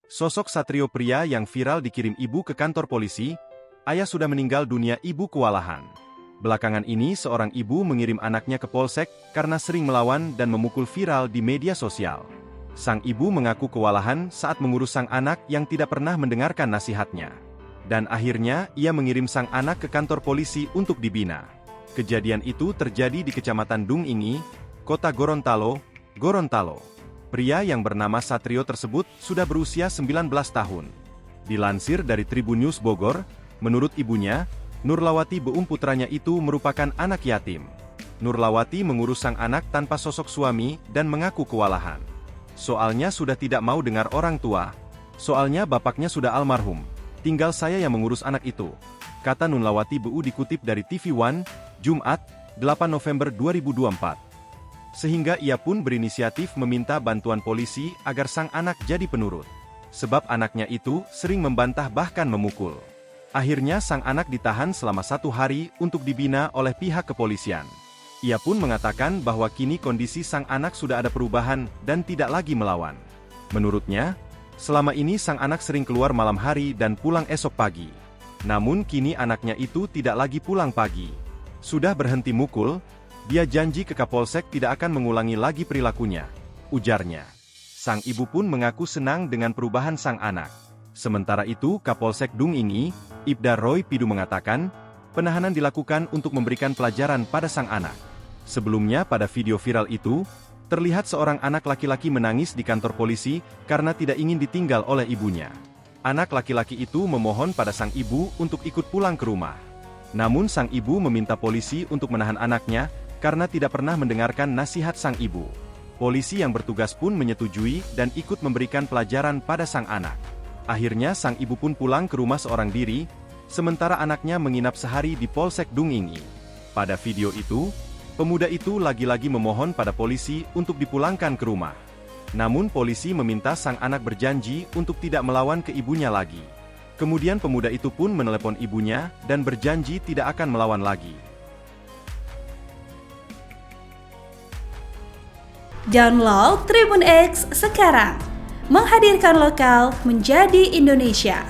Sosok satrio pria yang viral dikirim ibu ke kantor polisi, ayah sudah meninggal dunia, ibu kewalahan. Belakangan ini seorang ibu mengirim anaknya ke polsek karena sering melawan dan memukul, viral di media sosial. Sang ibu mengaku kewalahan saat mengurus sang anak yang tidak pernah mendengarkan nasihatnya. Dan akhirnya ia mengirim sang anak ke kantor polisi untuk dibina. Kejadian itu terjadi di Kecamatan Dung Ingi, Kota Gorontalo, Gorontalo. Pria yang bernama Satrio tersebut sudah berusia 19 tahun. Dilansir dari Tribun News Bogor, menurut ibunya, Nurlawati Beum, putranya itu merupakan anak yatim. Nurlawati mengurus sang anak tanpa sosok suami dan mengaku kewalahan. Soalnya sudah tidak mau dengar orang tua. Soalnya bapaknya sudah almarhum. Tinggal saya yang mengurus anak itu, kata Nurlawati Beum dikutip dari TV One, Jumat, 8 November 2024. Sehingga ia pun berinisiatif meminta bantuan polisi agar sang anak jadi penurut. Sebab anaknya itu sering membantah bahkan memukul. Akhirnya sang anak ditahan selama 1 hari untuk dibina oleh pihak kepolisian. Ia pun mengatakan bahwa kini kondisi sang anak sudah ada perubahan dan tidak lagi melawan. Menurutnya, selama ini sang anak sering keluar malam hari dan pulang esok pagi. Namun kini anaknya itu tidak lagi pulang pagi. Sudah berhenti mukul. Dia janji ke Kapolsek tidak akan mengulangi lagi perilakunya, ujarnya. Sang ibu pun mengaku senang dengan perubahan sang anak. Sementara itu, Kapolsek Dung Ingi, Ibda Roy Pidu mengatakan, penahanan dilakukan untuk memberikan pelajaran pada sang anak. Sebelumnya pada video viral itu, terlihat seorang anak laki-laki menangis di kantor polisi karena tidak ingin ditinggal oleh ibunya. Anak laki-laki itu memohon pada sang ibu untuk ikut pulang ke rumah. Namun sang ibu meminta polisi untuk menahan anaknya, karena tidak pernah mendengarkan nasihat sang ibu. Polisi yang bertugas pun menyetujui dan ikut memberikan pelajaran pada sang anak. Akhirnya sang ibu pun pulang ke rumah seorang diri, sementara anaknya menginap sehari di Polsek Dung Ingi. Pada video itu, pemuda itu lagi-lagi memohon pada polisi untuk dipulangkan ke rumah. Namun polisi meminta sang anak berjanji untuk tidak melawan ke ibunya lagi. Kemudian pemuda itu pun menelepon ibunya dan berjanji tidak akan melawan lagi. Download Tribun X sekarang, menghadirkan lokal menjadi Indonesia.